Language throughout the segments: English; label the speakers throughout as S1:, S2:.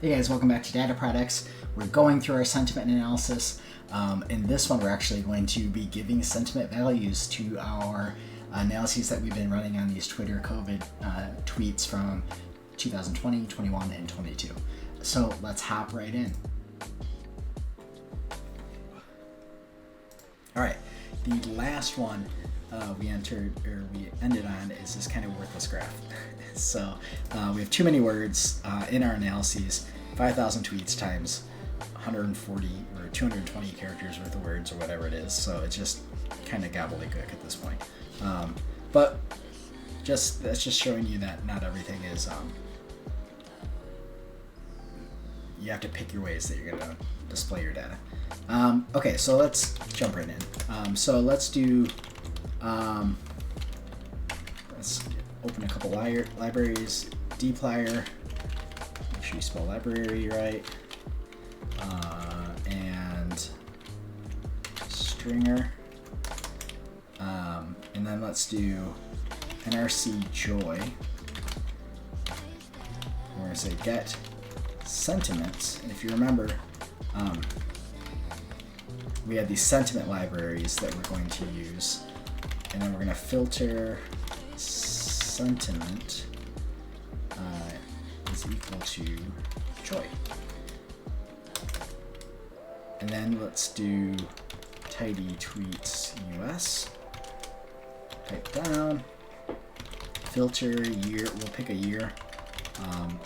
S1: Hey guys, welcome back to Data Products. We're going through our sentiment analysis. In this one, we're actually going to be giving sentiment values to our analyses that we've been running on these Twitter COVID tweets from 2020, 21, and 22. So let's hop right in. All right, the last one we ended on is this kind of worthless graph. So we have too many words in our analyses. 5,000 tweets times 140 or 220 characters worth of words or whatever it is. So it's just kind of gobbledygook at this point. But that's just showing you that not everything is. You have to pick your ways that you're going to display your data. Okay, so let's jump right in. So let's do. Let's open a couple libraries. dplyr. Make sure you spell library right. And stringer. And then let's do nrc joy. We're going to say get sentiments. And if you remember, we had these sentiment libraries that we're going to use. And then we're going to filter sentiment is equal to joy. And then let's do tidy tweets US. Type down. Filter year. We'll pick a year.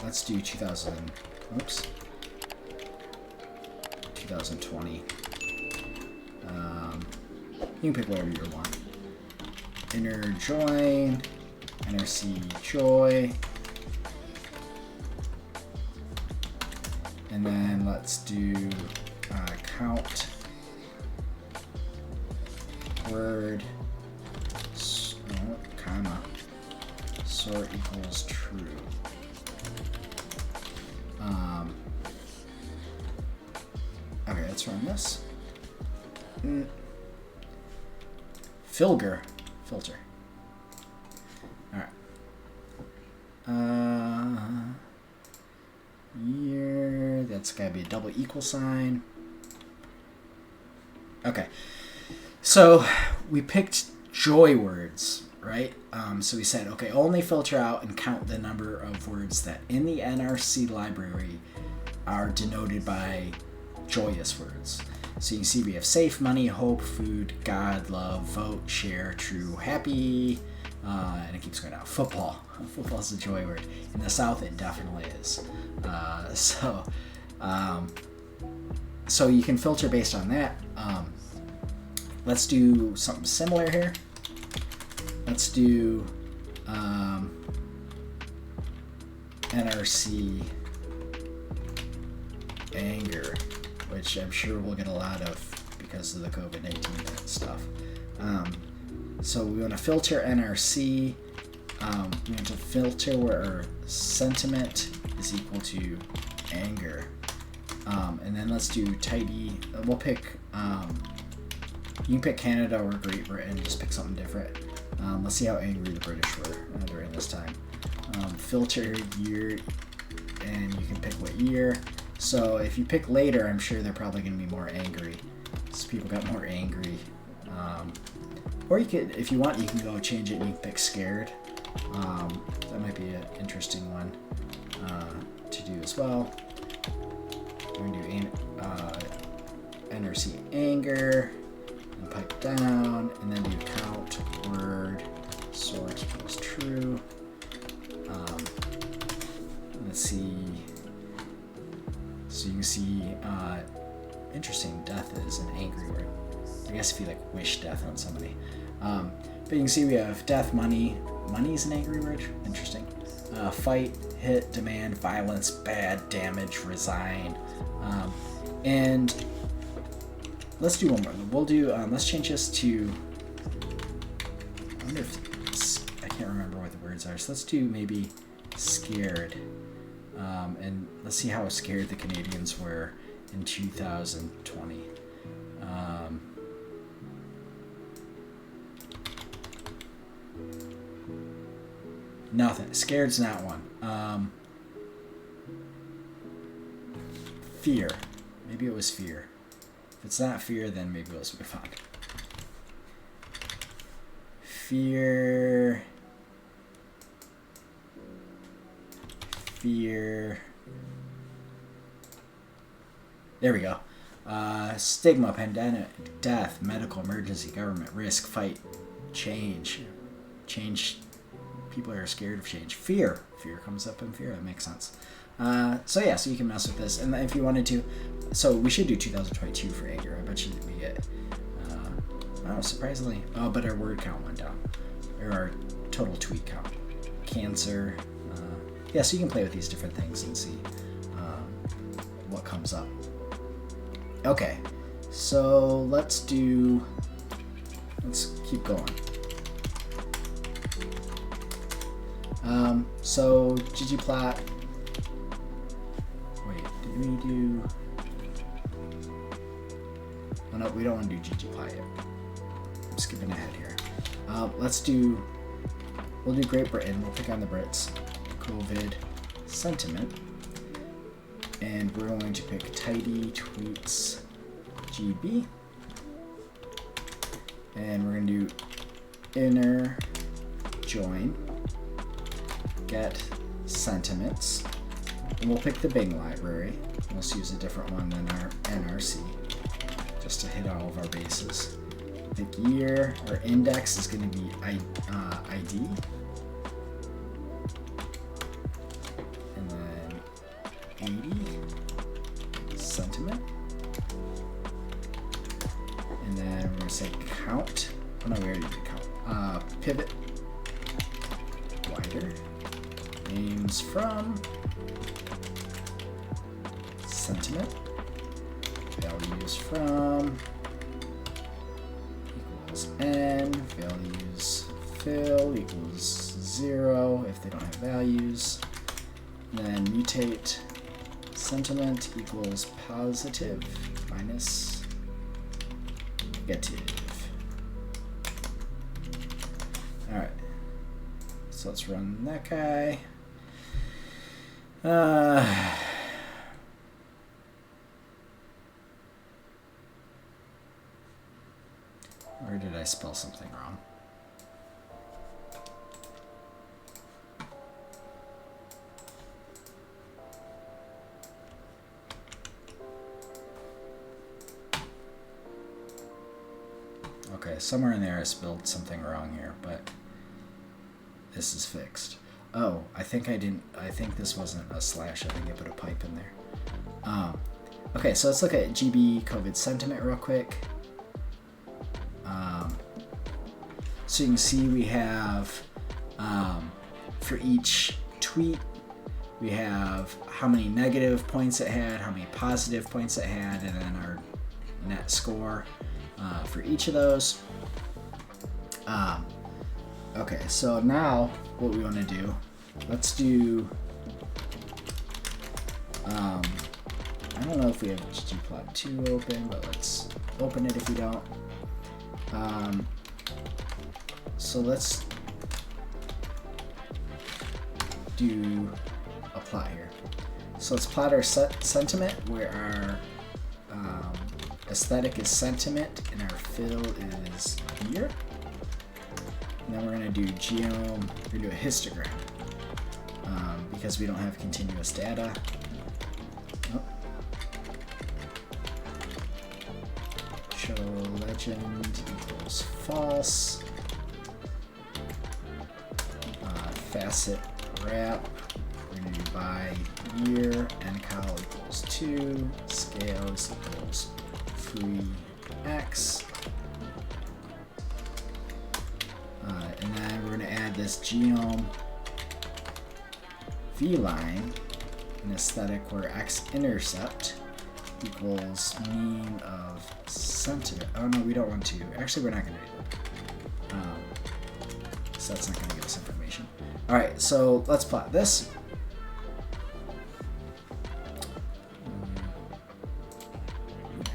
S1: Let's do 2020. You can pick whatever you want. Inner join, nrc joy, and then let's do count word comma sort equals true. Okay, let's run this. Filter. All right. Year. That's gotta be a double equal sign. Okay. So we picked joy words, right? So we said, okay, only filter out and count the number of words that in the NRC library are denoted by joyous words. So you can see we have safe, money, hope, food, God, love, vote, share, true, happy, and it keeps going down. Football. Football is a joy word. In the South, it definitely is. So you can filter based on that. Let's do something similar here. Let's do NRC anger, which I'm sure we'll get a lot of because of the COVID-19 stuff. So we want to filter NRC. We want to filter where our sentiment is equal to anger. And then let's do tidy. We'll pick, you can pick Canada or Great Britain, just pick something different. Let's see how angry the British were during this time. Filter year, and you can pick what year. So if you pick later, I'm sure they're probably going to be more angry. So people got more angry. Or you could, if you want, you can go change it and you can pick scared. That might be an interesting one to do as well. We're going to do NRC anger, and pipe down, and then do count word sort equals true. Let's see. So you can see, interesting, death is an angry word. I guess if you like wish death on somebody. But you can see we have death, money. Money is an angry word. Interesting. Fight, hit, demand, violence, bad, damage, resign. And let's do one more. We'll do, let's change this to, I wonder if, I can't remember what the words are. So let's do maybe scared. And let's see how scared the Canadians were in 2020. Nothing. Scared's not one. fear. Maybe it was fear. If it's not fear, then maybe let's move on. Fear. Fear. There we go. Stigma, pandemic, death, medical emergency, government, risk, fight, change. Change. People are scared of change. Fear. Fear comes up in fear. That makes sense. So yeah, so you can mess with this. And if you wanted to, so we should do 2022 for Anger. I bet you that we get, oh, surprisingly. Oh, but our word count went down. Or our total tweet count. Cancer. Yeah, so you can play with these different things and see what comes up. Okay, so let's keep going. So ggplot. Wait, did we do? Oh no, we don't want to do ggplot yet. I'm skipping ahead here. We'll do Great Britain. We'll pick on the Brits. COVID sentiment. And we're going to pick tidy tweets GB. And we're going to do inner join get sentiments. And we'll pick the Bing library. Let's use a different one than our NRC just to hit all of our bases. Pick year. Our index is going to be ID. And then 80 sentiment. And then we're going to say count. Oh no, we already did count. Pivot wider. Names from sentiment. Values from equals n. Values fill equals 0 if they don't have values. Then mutate sentiment equals positive minus negative. Alright, so let's run that guy. Or did I spell something wrong? Okay, somewhere in there I spelled something wrong here, but this is fixed. Oh, I think this wasn't a slash. I think I put a pipe in there. Okay, so let's look at GB COVID sentiment real quick. So you can see we have, for each tweet, we have how many negative points it had, how many positive points it had, and then our net score for each of those. Okay, so now what we want to do, let's do, I don't know if we have ggplot2 open, but let's open it if we don't. So let's do a plot here. So let's plot our sentiment where our aesthetic is sentiment and our fill is year. And then we're going to do geom, we're going to do a histogram because we don't have continuous data. Oh. Show legend equals false. Facet wrap, we're going to do by year, ncal equals 2, scales equals 3x. And then we're going to add this geom v-line, an aesthetic where x-intercept equals mean of sentiment. Oh no, we don't want to. Actually, we're not going to do that. So that's not going to give us information. Alright, so let's plot this.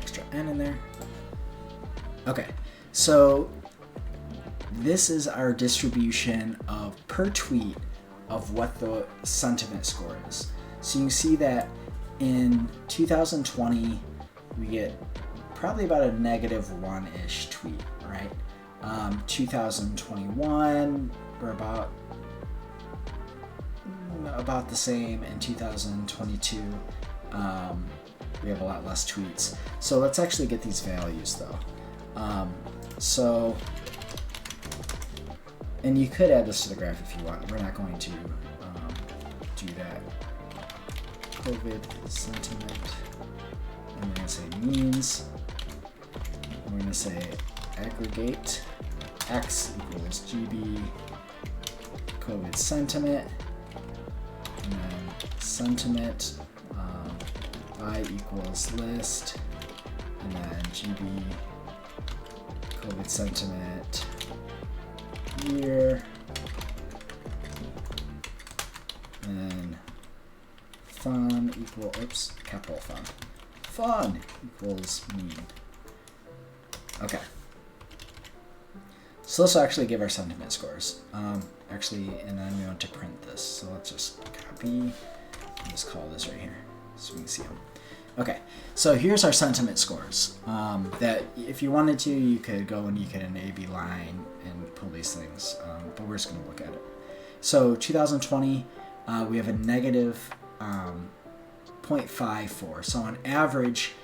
S1: Extra n in there. Okay, so this is our distribution of per tweet of what the sentiment score is. So you can see that in 2020, we get probably about a -1-ish tweet, right? 2021, we're about the same. In 2022, we have a lot less tweets. So let's actually get these values though. And you could add this to the graph if you want. We're not going to do that. COVID sentiment. And we're going to say means. And we're going to say aggregate X equals GB COVID sentiment. And then sentiment I equals list. And then GB COVID sentiment year, and then fun capital fun equals mean. Okay, so this will actually give our sentiment scores. And then we want to print this, so let's just copy and just call this right here so we can see them. Okay, so here's our sentiment scores. That if you wanted to, you could go and you could an A/B line and pull these things, but we're just going to look at it. So 2020, we have a -0.54. So on average,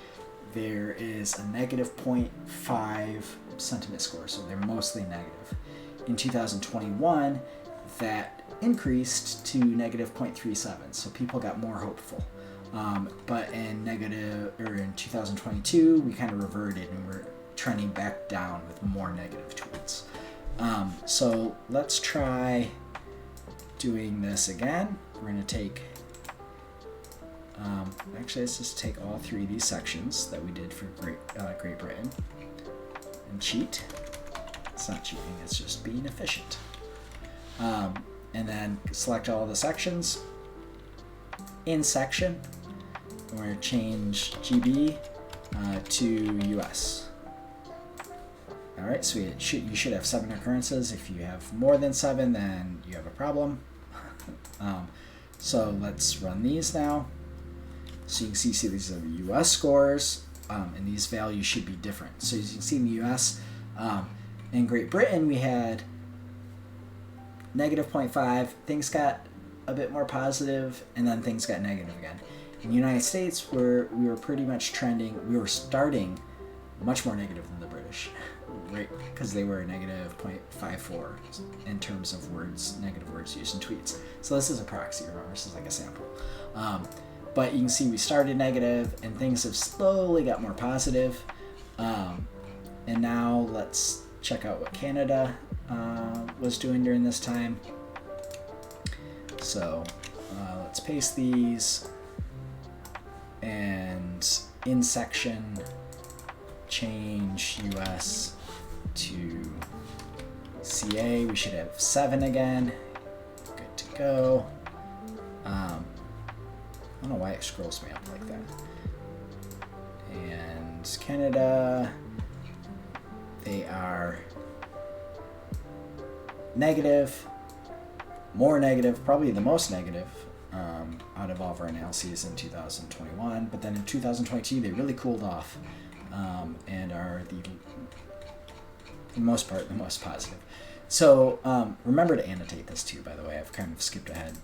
S1: there is a -0.5 sentiment score. So they're mostly negative. In 2021, that increased to -0.37. So people got more hopeful. But in 2022, we kind of reverted and we're trending back down with more negative tweets. So let's try doing this again. We're going to take, let's just take all three of these sections that we did for Great Britain and cheat. It's not cheating, it's just being efficient. And then select all the sections. In section, we're going to change GB to US. Alright, so you should have 7 occurrences. If you have more than 7, then you have a problem. So let's run these now. So you can see these are the US scores, and these values should be different. So as you can see in the US, in Great Britain, we had -0.5, things got a bit more positive, and then things got negative again. In the United States, we were pretty much trending, we were starting much more negative than the British, right? Because they were -0.54 in terms of negative words used in tweets. So this is a proxy, remember, this is like a sample. But you can see we started negative, and things have slowly got more positive. And now let's check out what Canada was doing during this time. So let's paste these, and in section, change US to CA. We should have 7 again. Good to go. I don't know why it scrolls me up like that. And Canada, they are negative, more negative, probably the most negative out of all of our analyses in 2021. But then in 2022, they really cooled off and are for the most part, the most positive. So remember to annotate this too, by the way. I've kind of skipped ahead.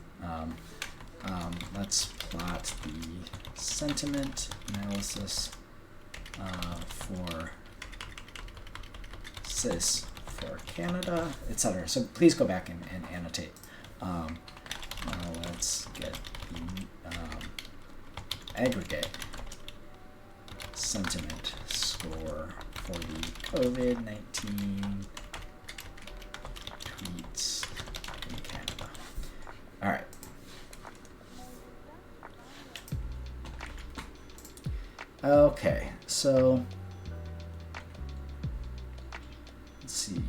S1: Let's plot the sentiment analysis for CIS for Canada, etc. So please go back and annotate. Let's get the aggregate sentiment score for the COVID-19 tweets in Canada. All right. Okay, so let's see.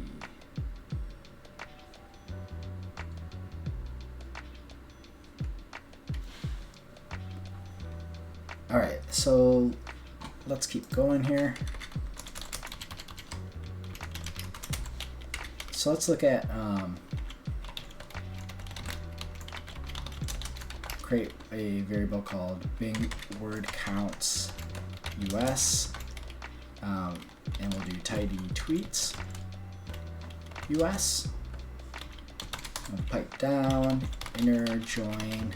S1: All right, so let's keep going here. So let's look at create a variable called Bing word counts US, and we'll do tidy tweets US. We'll pipe down, inner join,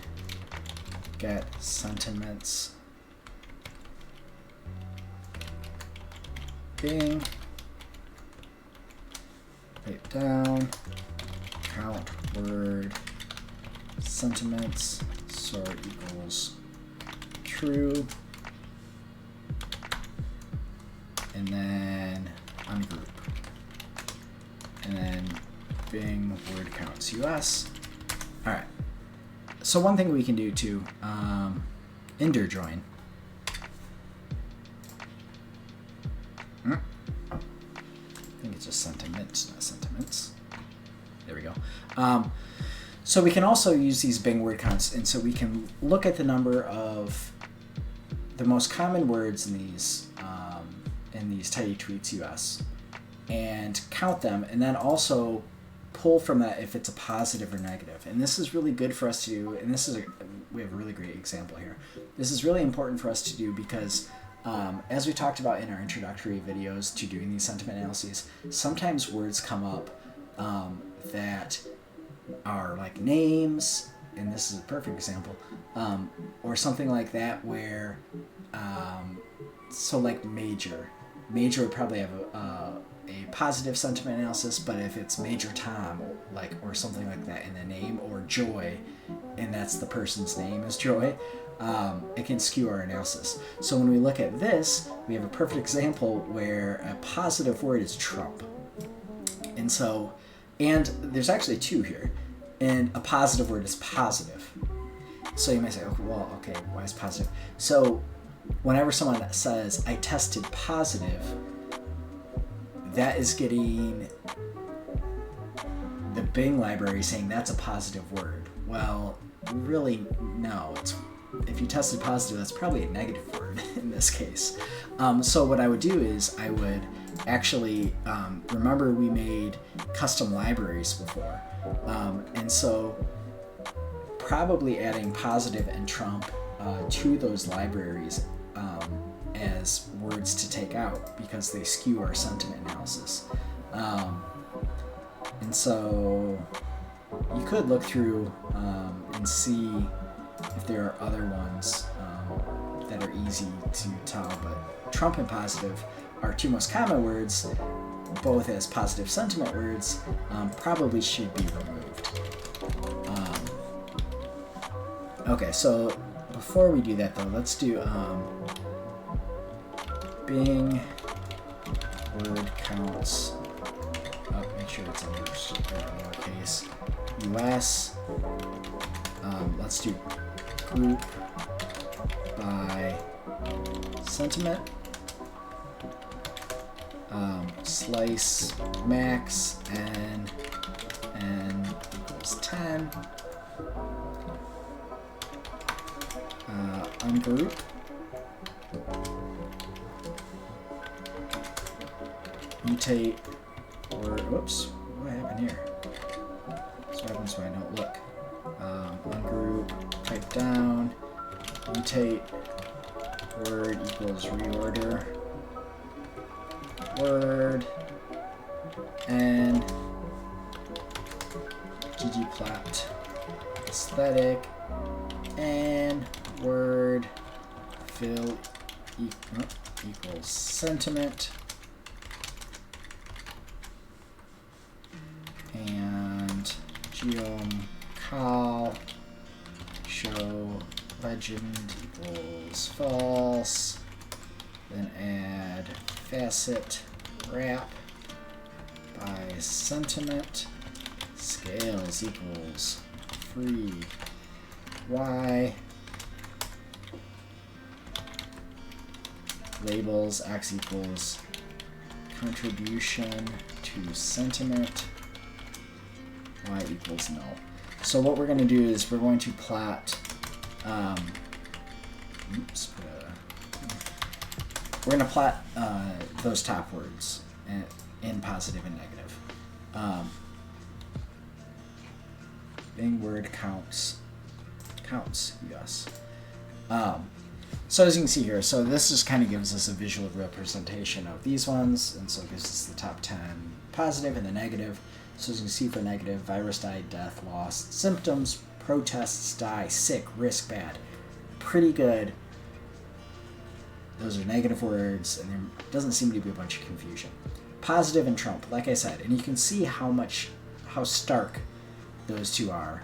S1: get sentiments, Bing, pipe down, count word sentiments, sort equals true, and then ungroup, and then Bing word counts US. All right. So one thing we can do too, inner join. I think it's just sentiments, not sentiments. There we go. So we can also use these Bing word counts, and so we can look at the number of the most common words in these tidy tweets US, and count them, and then also pull from that if it's a positive or negative. And this is really good for us to do, and we have a really great example here. This is really important for us to do because as we talked about in our introductory videos to doing these sentiment analyses, sometimes words come up that are like names, and this is a perfect example, or something like that where, so like major would probably have a positive sentiment analysis, but if it's Major Tom, or something like that in the name, or Joy, and that's the person's name is Joy, it can skew our analysis. So when we look at this, we have a perfect example where a positive word is Trump. And there's actually two here, and a positive word is positive. So you might say, okay, why is positive? So whenever someone says, I tested positive, that is getting the Bing library saying that's a positive word. Well, really, no. If you tested positive, that's probably a negative word in this case. So what I would do is I would actually, remember we made custom libraries before. And so probably adding positive and Trump to those libraries as words to take out because they skew our sentiment analysis. And so you could look through and see if there are other ones that are easy to tell, but Trump and positive are two most common words, both as positive sentiment words, probably should be removed. Okay, so before we do that though, let's do Bing word counts, make sure it's in lowercase, US, let's do group by sentiment, slice max n equals 10, ungroup, mutate, or whoops, what happened here? This happens when I don't look. Ungroup, type down, mutate, word equals reorder, word, and ggplot aesthetic, and word fill equals sentiment, and geom col show legend equals false, then add facet wrap by sentiment, scales equals free y, labels x equals contribution to sentiment, y equals null. So what we're going to do is we're going to plot, we're going to plot those top words in positive and negative. Bing word counts counts, yes. So as you can see here, so this just kind of gives us a visual representation of these ones, and so it gives us the top 10 positive and the negative. So as you can see for negative, virus, died, death, lost, symptoms, protests, die, sick, risk, bad. Pretty good. Those are negative words, and there doesn't seem to be a bunch of confusion. Positive and Trump, like I said, and you can see how stark those two are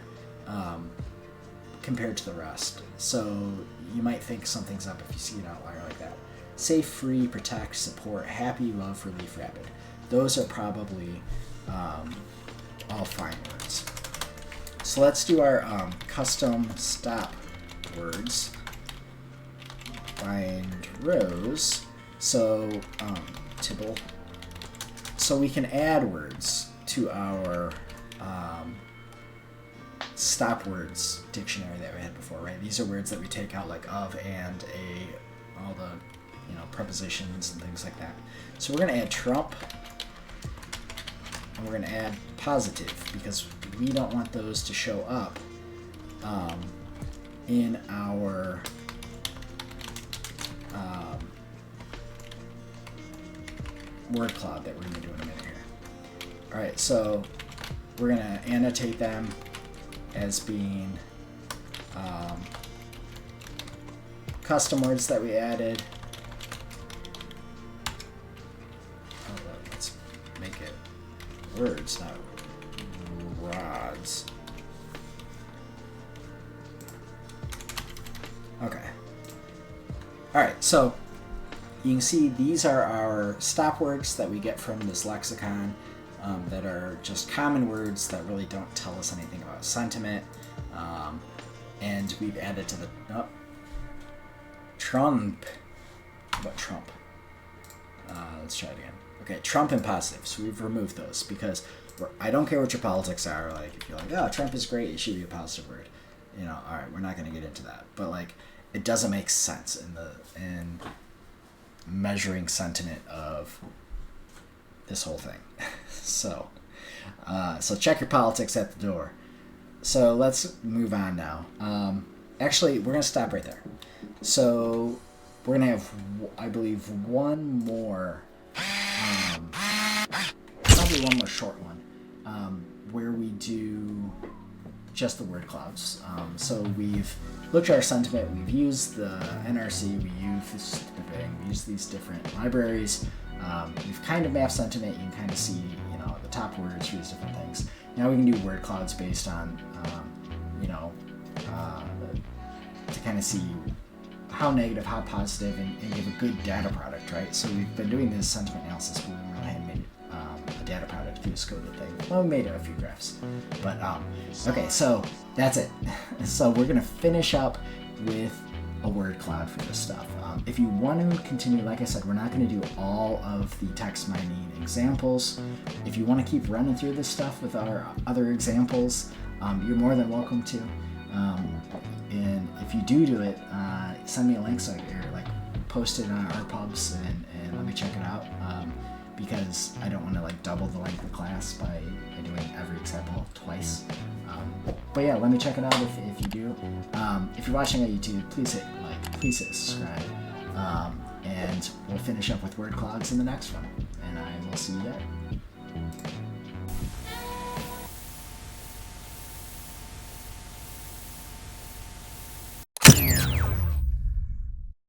S1: compared to the rest. So you might think something's up if you see an outlier like that. Safe, free, protect, support, happy, love, relief, rapid. Those are probably all fine words. So let's do our custom stop words. Find rows. So Tibble. So we can add words to our stop words dictionary that we had before, right? These are words that we take out like of, and, a, all the prepositions and things like that. So we're going to add Trump, and we're going to add positive because we don't want those to show up in our word cloud that we're going to do in a minute here. All right, so we're going to annotate them as being custom words that we added. Let's make it words, not rods. Okay. All right, so you can see these are our stop words that we get from this lexicon that are just common words that really don't tell us anything about sentiment. And we've added to the Trump. What Trump? Let's try it again. Okay, Trump and positive. So we've removed those because I don't care what your politics are. Like if you're like, oh, Trump is great, it should be a positive word. All right, we're not going to get into that. But like, it doesn't make sense in measuring sentiment of this whole thing. So check your politics at the door. So let's move on now. Actually, we're going to stop right there. So we're going to have, I believe, one more, probably one more short one, where we do just the word clouds. So we've looked at our sentiment, we've used the NRC, we use these different libraries. We've kind of mapped sentiment. You can kind of see, the top words for these different things. Now we can do word clouds based on, to kind of see how negative, how positive, and give a good data product, right? So we've been doing this sentiment analysis, but we really hadn't made a data product through this coded thing. Well, we made a few graphs, but okay, so that's it. So we're gonna finish up with a word cloud for this stuff. If you want to continue, like I said, we're not going to do all of the text mining examples. If you want to keep running through this stuff with our other examples, you're more than welcome to. And if you do it, send me a link or post it on our pubs and let me check it out. Because I don't want to double the length of class by doing every example twice. But yeah, let me check it out if you do. If you're watching on YouTube, please hit like, please hit subscribe. And we'll finish up with word clouds in the next one. And I will see you there.